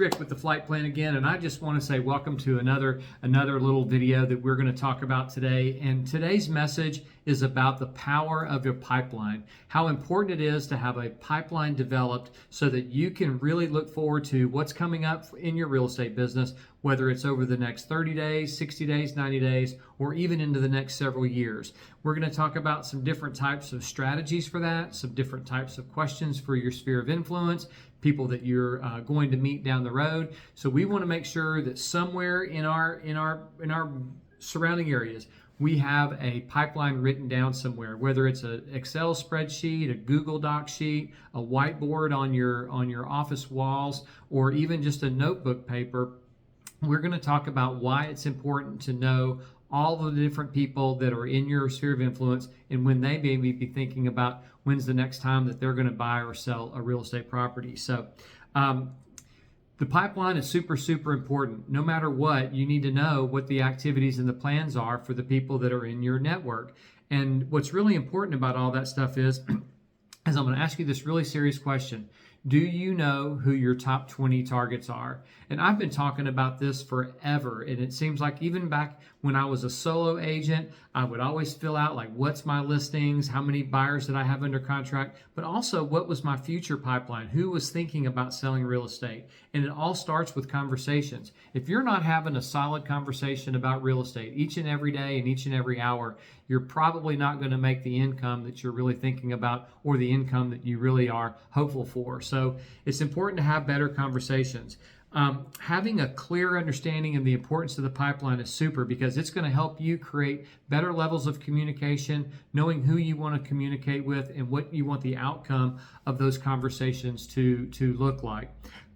Rick with the Flight Plan again, and I just want to say welcome to another little video that we're going to talk about today. And today's message is about the power of your pipeline, how important it is to have a pipeline developed so that you can really look forward to what's coming up in your real estate business, whether it's over the next 30 days, 60 days, 90 days, or even into the next several years. We're going to talk about some different types of strategies for that, some different types of questions for your sphere of influence, people that you're going to meet down the road. So we want to make sure that somewhere in our surrounding areas, we have a pipeline written down somewhere, whether it's an Excel spreadsheet, a Google Doc sheet, a whiteboard on your office walls, or even just a notebook paper. We're going to talk about why it's important to know all the different people that are in your sphere of influence and when they may be thinking about when's the next time that they're going to buy or sell a real estate property. So the pipeline is super, super important. No matter what, you need to know what the activities and the plans are for the people that are in your network. And what's really important about all that stuff is I'm going to ask you this really serious question. Do you know who your top 20 targets are? And I've been talking about this forever. And it seems like even back when I was a solo agent, I would always fill out like, what's my listings? How many buyers did I have under contract? But also, what was my future pipeline? Who was thinking about selling real estate? And it all starts with conversations. If you're not having a solid conversation about real estate each and every day and each and every hour, you're probably not going to make the income that you're really thinking about or the income that you really are hopeful for. So it's important to have better conversations. Having a clear understanding of the importance of the pipeline is super because it's going to help you create better levels of communication, knowing who you want to communicate with and what you want the outcome of those conversations to look like.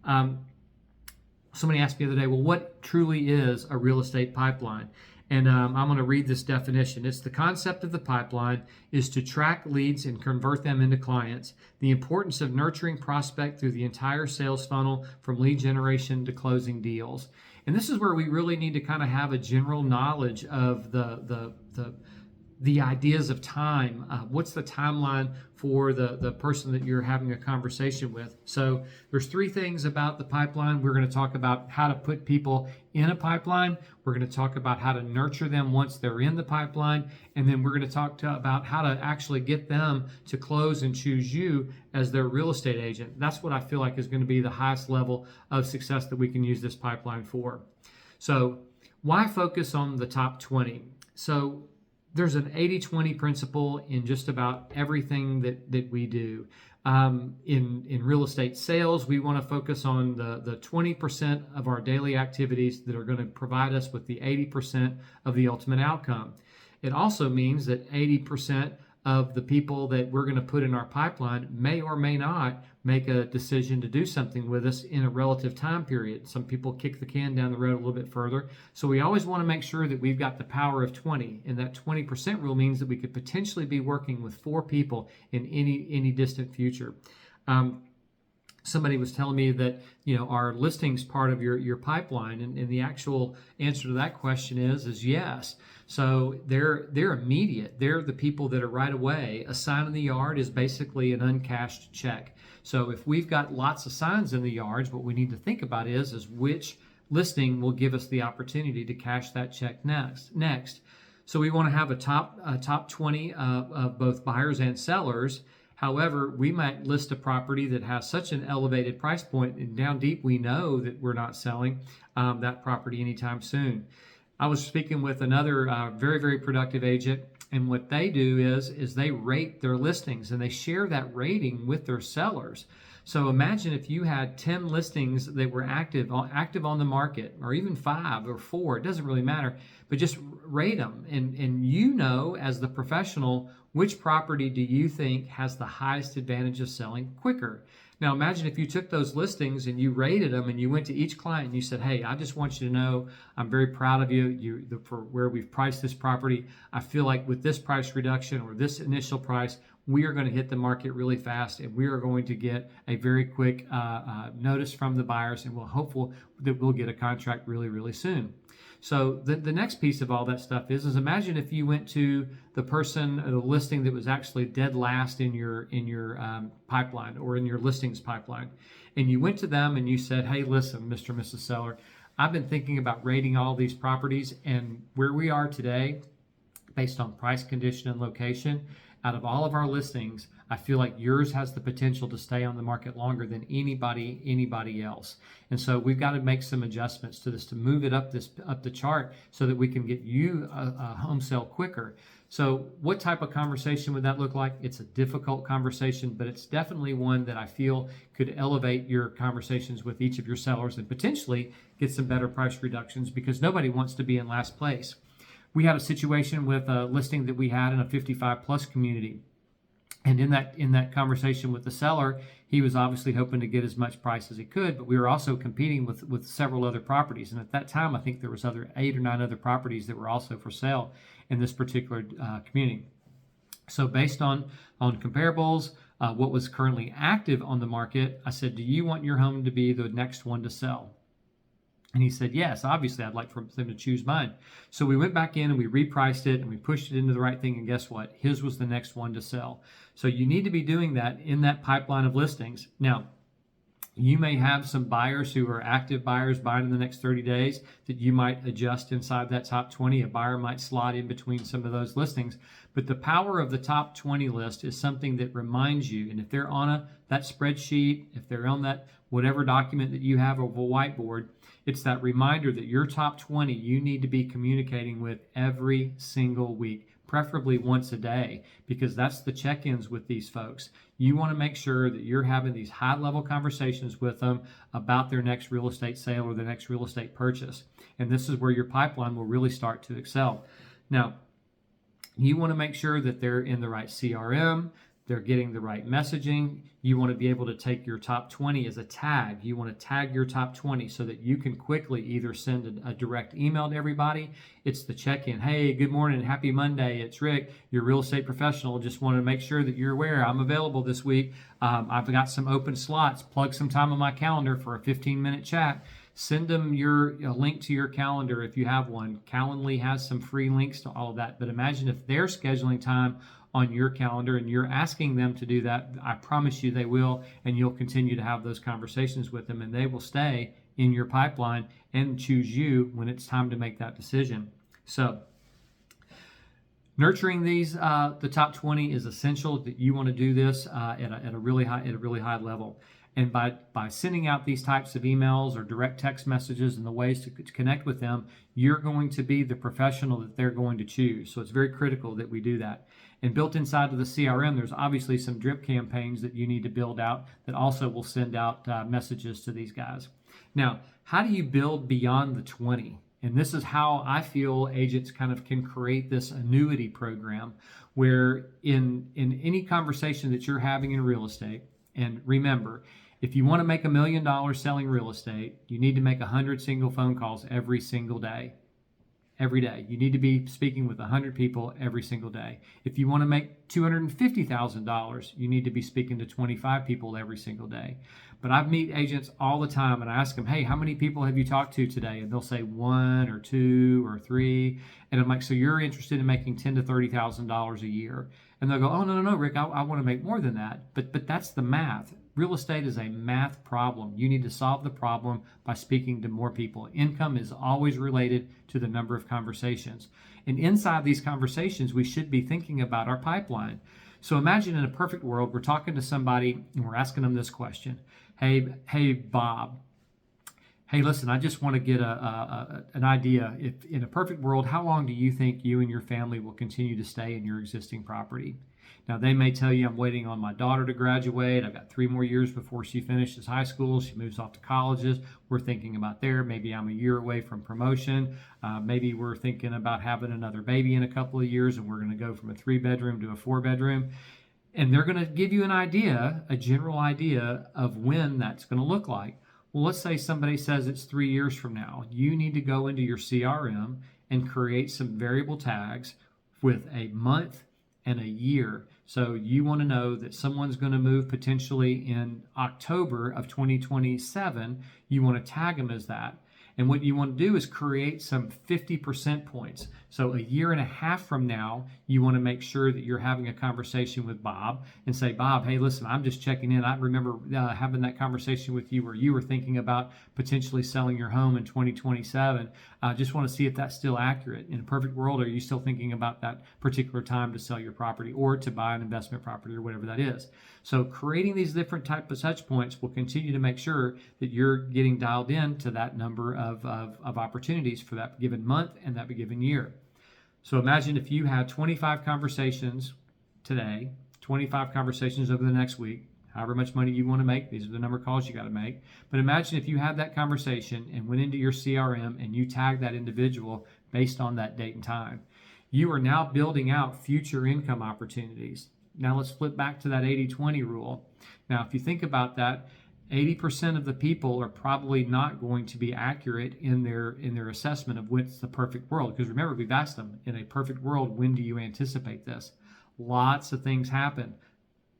Somebody asked me the other day, well, what truly is a real estate pipeline? And I'm going to read this definition. It's the concept of the pipeline is to track leads and convert them into clients. The importance of nurturing prospect through the entire sales funnel from lead generation to closing deals. And this is where we really need to kind of have a general knowledge of the ideas of time. What's the timeline for the person that you're having a conversation with? So there's three things about the pipeline. We're going to talk about how to put people in a pipeline. We're going to talk about how to nurture them once they're in the pipeline. And then we're going to talk about how to actually get them to close and choose you as their real estate agent. That's what I feel like is going to be the highest level of success that we can use this pipeline for. So why focus on the top 20? So there's an 80-20 principle in just about everything that we do. In real estate sales, we want to focus on the 20% of our daily activities that are going to provide us with the 80% of the ultimate outcome. It also means that 80% of the people that we're going to put in our pipeline may or may not make a decision to do something with us in a relative time period. Some people kick the can down the road a little bit further. So we always want to make sure that we've got the power of 20. And that 20% rule means that we could potentially be working with 4 people in any distant future. Somebody was telling me that, our listings part of your pipeline, and the actual answer to that question is yes. So they're immediate. They're the people that are right away. A sign in the yard is basically an uncashed check. So if we've got lots of signs in the yards, what we need to think about is which listing will give us the opportunity to cash that check next. So we want to have a top 20 of both buyers and sellers. However, we might list a property that has such an elevated price point, and down deep we know that we're not selling that property anytime soon. I was speaking with another very, very productive agent, and what they do is they rate their listings and they share that rating with their sellers. So imagine if you had 10 listings that were active on the market, or even 5 or 4, it doesn't really matter, but just rate them. And as the professional, which property do you think has the highest advantage of selling quicker? Now imagine if you took those listings and you rated them and you went to each client and you said, hey, I just want you to know I'm very proud of you for where we've priced this property. I feel like with this price reduction or this initial price, we are going to hit the market really fast and we are going to get a very quick notice from the buyers, and we're hopeful that we'll get a contract really, really soon. So the next piece of all that stuff is imagine if you went to the person, the listing that was actually dead last in your pipeline or in your listings pipeline, and you went to them and you said, hey, listen, Mr. and Mrs. Seller, I've been thinking about rating all these properties, and where we are today, based on price, condition, and location, out of all of our listings, I feel like yours has the potential to stay on the market longer than anybody else. And so we've got to make some adjustments to this to move it up the chart so that we can get you a home sale quicker. So what type of conversation would that look like? It's a difficult conversation, but it's definitely one that I feel could elevate your conversations with each of your sellers and potentially get some better price reductions, because nobody wants to be in last place. We had a situation with a listing that we had in a 55 plus community. And in that conversation with the seller, he was obviously hoping to get as much price as he could, but we were also competing with several other properties. And at that time, I think there was 8 or 9 other properties that were also for sale in this particular community. So based on comparables, what was currently active on the market, I said, do you want your home to be the next one to sell? And he said, yes, obviously I'd like for them to choose mine. So we went back in and we repriced it and we pushed it into the right thing. And guess what? His was the next one to sell. So you need to be doing that in that pipeline of listings. Now, you may have some buyers who are active buyers buying in the next 30 days that you might adjust inside that top 20. A buyer might slot in between some of those listings. But the power of the top 20 list is something that reminds you. And if they're on that spreadsheet, if they're on that whatever document that you have over a whiteboard, it's that reminder that your top 20 you need to be communicating with every single week, preferably once a day, because that's the check-ins with these folks. You want to make sure that you're having these high-level conversations with them about their next real estate sale or their next real estate purchase. And this is where your pipeline will really start to excel. Now, you want to make sure that they're in the right CRM, they're getting the right messaging. You want to be able to take your top 20 as a tag. You want to tag your top 20 so that you can quickly either send a direct email to everybody. It's the check-in. Hey, good morning. Happy Monday. It's Rick, your real estate professional. Just wanted to make sure that you're aware I'm available this week. I've got some open slots. Plug some time on my calendar for a 15-minute chat. Send them a link to your calendar if you have one. Calendly has some free links to all of that. But imagine if they're scheduling time on your calendar and you're asking them to do that. I promise you they will, and you'll continue to have those conversations with them, and they will stay in your pipeline and choose you when it's time to make that decision. So nurturing these, the top 20 is essential. That you want to do this at a really high level. And by sending out these types of emails or direct text messages and the ways to connect with them, you're going to be the professional that they're going to choose. So it's very critical that we do that. And built inside of the CRM, there's obviously some drip campaigns that you need to build out that also will send out messages to these guys. Now, how do you build beyond the 20? And this is how I feel agents kind of can create this annuity program where in any conversation that you're having in real estate, and remember, if you want to make $1 million selling real estate, you need to make 100 single phone calls every single day. Every day. You need to be speaking with 100 people every single day. If you want to make $250,000, you need to be speaking to 25 people every single day. But I meet agents all the time and I ask them, hey, how many people have you talked to today? And they'll say 1 or 2 or 3. And I'm like, so you're interested in making $10,000 to $30,000 a year? And they'll go, oh, no, Rick, I want to make more than that. But that's the math. Real estate is a math problem. You need to solve the problem by speaking to more people. Income is always related to the number of conversations. And inside these conversations, we should be thinking about our pipeline. So imagine in a perfect world, we're talking to somebody and we're asking them this question. Hey, Bob. Hey, listen, I just want to get an idea. If in a perfect world, how long do you think you and your family will continue to stay in your existing property? Now, they may tell you, I'm waiting on my daughter to graduate. I've got 3 more years before she finishes high school. She moves off to colleges. We're thinking about there. Maybe I'm a year away from promotion. Maybe we're thinking about having another baby in a couple of years, and we're going to go from a 3-bedroom to a 4-bedroom. And they're going to give you an idea, a general idea of when that's going to look like. Well, let's say somebody says it's 3 years from now. You need to go into your CRM and create some variable tags with a month and a year. So you want to know that someone's going to move potentially in October of 2027. You want to tag them as that. And what you want to do is create some 50% points. So a year and a half from now, you want to make sure that you're having a conversation with Bob and say, Bob, hey, listen, I'm just checking in. I remember having that conversation with you where you were thinking about potentially selling your home in 2027. I just want to see if that's still accurate. In a perfect world, are you still thinking about that particular time to sell your property or to buy an investment property or whatever that is? So creating these different types of touch points will continue to make sure that you're getting dialed in to that number of opportunities for that given month and that given year. So imagine if you had 25 conversations today, 25 conversations over the next week, however much money you want to make. These are the number of calls you got to make. But imagine if you had that conversation and went into your CRM and you tagged that individual based on that date and time. You are now building out future income opportunities. Now let's flip back to that 80-20 rule. Now, if you think about that, 80% of the people are probably not going to be accurate in their assessment of what's the perfect world. Because remember, we've asked them, in a perfect world, when do you anticipate this? Lots of things happen.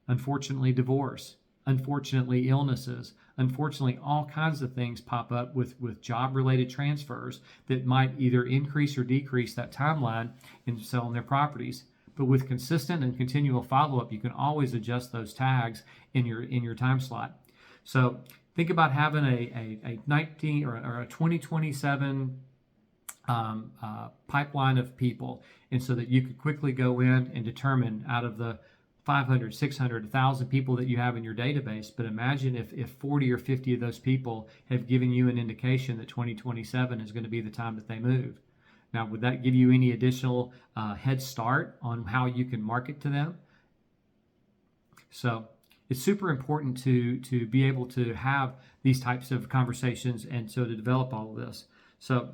Unfortunately, divorce. Unfortunately, illnesses. Unfortunately, all kinds of things pop up with job-related transfers that might either increase or decrease that timeline in selling their properties. But with consistent and continual follow-up, you can always adjust those tags in your time slot. So think about having a 19 or a 2027 pipeline of people, and so that you could quickly go in and determine out of the 500, 600, 1,000 people that you have in your database. But imagine if 40 or 50 of those people have given you an indication that 2027 is going to be the time that they move. Now, would that give you any additional head start on how you can market to them? So it's super important to be able to have these types of conversations and so to develop all of this. So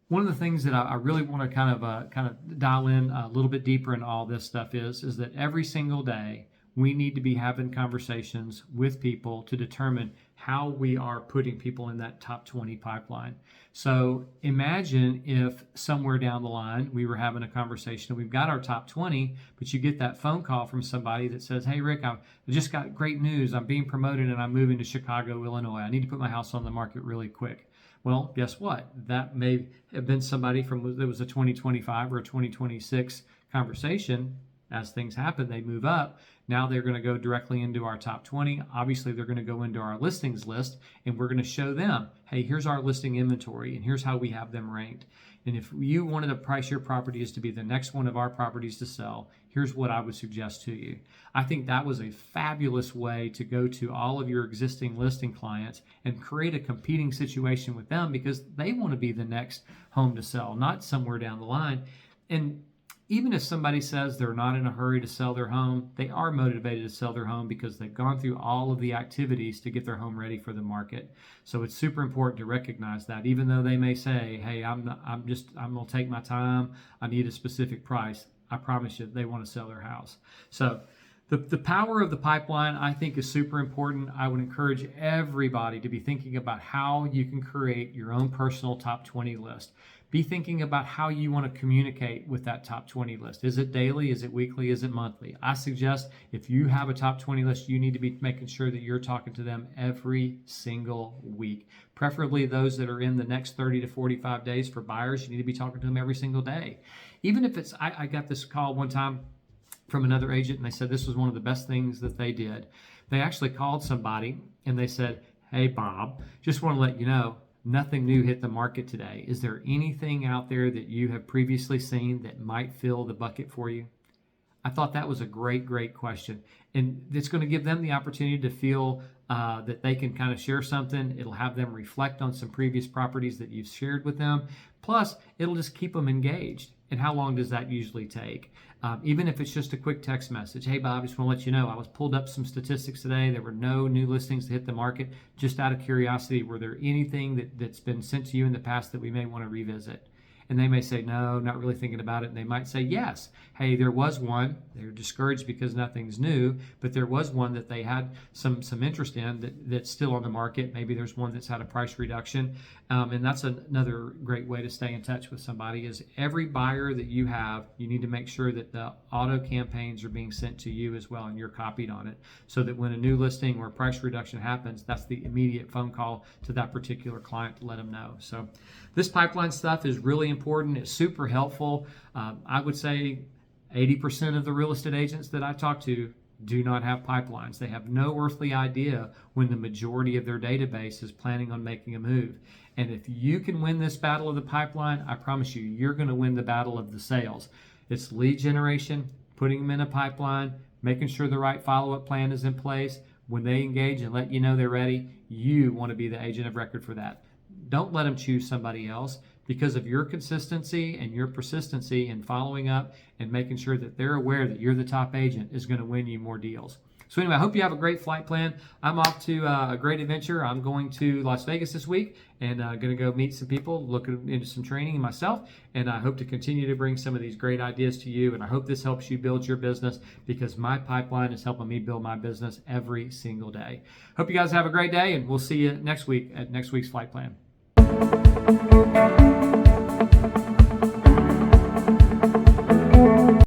one of the things that I really want to kind of dial in a little bit deeper in all this stuff is that every single day we need to be having conversations with people to determine how we are putting people in that top 20 pipeline. So imagine if somewhere down the line we were having a conversation and we've got our top 20, but you get that phone call from somebody that says, hey, Rick, I just got great news. I'm being promoted and I'm moving to Chicago, Illinois. I need to put my house on the market really quick. Well, guess what? That may have been somebody that was a 2025 or a 2026 conversation. As things happen, they move up. Now they're going to go directly into our top 20. Obviously, they're going to go into our listings list, and we're going to show them, hey, here's our listing inventory, and here's how we have them ranked. And if you wanted to price your property as to be the next one of our properties to sell, here's what I would suggest to you. I think that was a fabulous way to go to all of your existing listing clients and create a competing situation with them, because they want to be the next home to sell, not somewhere down the line. And even if somebody says they're not in a hurry to sell their home, they are motivated to sell their home because they've gone through all of the activities to get their home ready for the market. So it's super important to recognize that, even though they may say, hey, I'm going to take my time. I need a specific price. I promise you, they want to sell their house. So the power of the pipeline, I think, is super important. I would encourage everybody to be thinking about how you can create your own personal top 20 list. Be thinking about how you want to communicate with that top 20 list. Is it daily? Is it weekly? Is it monthly? I suggest if you have a top 20 list, you need to be making sure that you're talking to them every single week. Preferably those that are in the next 30 to 45 days. For buyers, you need to be talking to them every single day. Even if it's, I got this call one time from another agent, and they said this was one of the best things that they did. They actually called somebody and they said, hey, Bob, just want to let you know, nothing new hit the market today. Is there anything out there that you have previously seen that might fill the bucket for you? I thought that was a great question. And it's going to give them the opportunity to feel that they can kind of share something. It'll have them reflect on some previous properties that you've shared with them. Plus, it'll just keep them engaged. And how long does that usually take? Even if it's just a quick text message. Hey, Bob, just want to let you know, I was pulled up some statistics today. There were no new listings to hit the market. Just out of curiosity, were there anything that's been sent to you in the past that we may want to revisit? And they may say, no, not really thinking about it. And they might say, yes. Hey, there was one. They're discouraged because nothing's new, but there was one that they had some interest in that's still on the market. Maybe there's one that's had a price reduction. And that's another great way to stay in touch with somebody is every buyer that you have, you need to make sure that the auto campaigns are being sent to you as well and you're copied on it so that when a new listing or price reduction happens, that's the immediate phone call to that particular client to let them know. So this pipeline stuff is really important. It's super helpful. I would say 80% of the real estate agents that I talk to do not have pipelines. They have no earthly idea when the majority of their database is planning on making a move. And if you can win this battle of the pipeline, I promise you, you're going to win the battle of the sales. It's lead generation, putting them in a pipeline, making sure the right follow-up plan is in place. When they engage and let you know they're ready, you want to be the agent of record for that. Don't let them choose somebody else. Because of your consistency and your persistency in following up and making sure that they're aware that you're the top agent is going to win you more deals. So anyway, I hope you have a great flight plan. I'm off to a great adventure. I'm going to Las Vegas this week and going to go meet some people, look into some training myself, and I hope to continue to bring some of these great ideas to you. And I hope this helps you build your business, because my pipeline is helping me build my business every single day. Hope you guys have a great day, and we'll see you next week at next week's flight plan.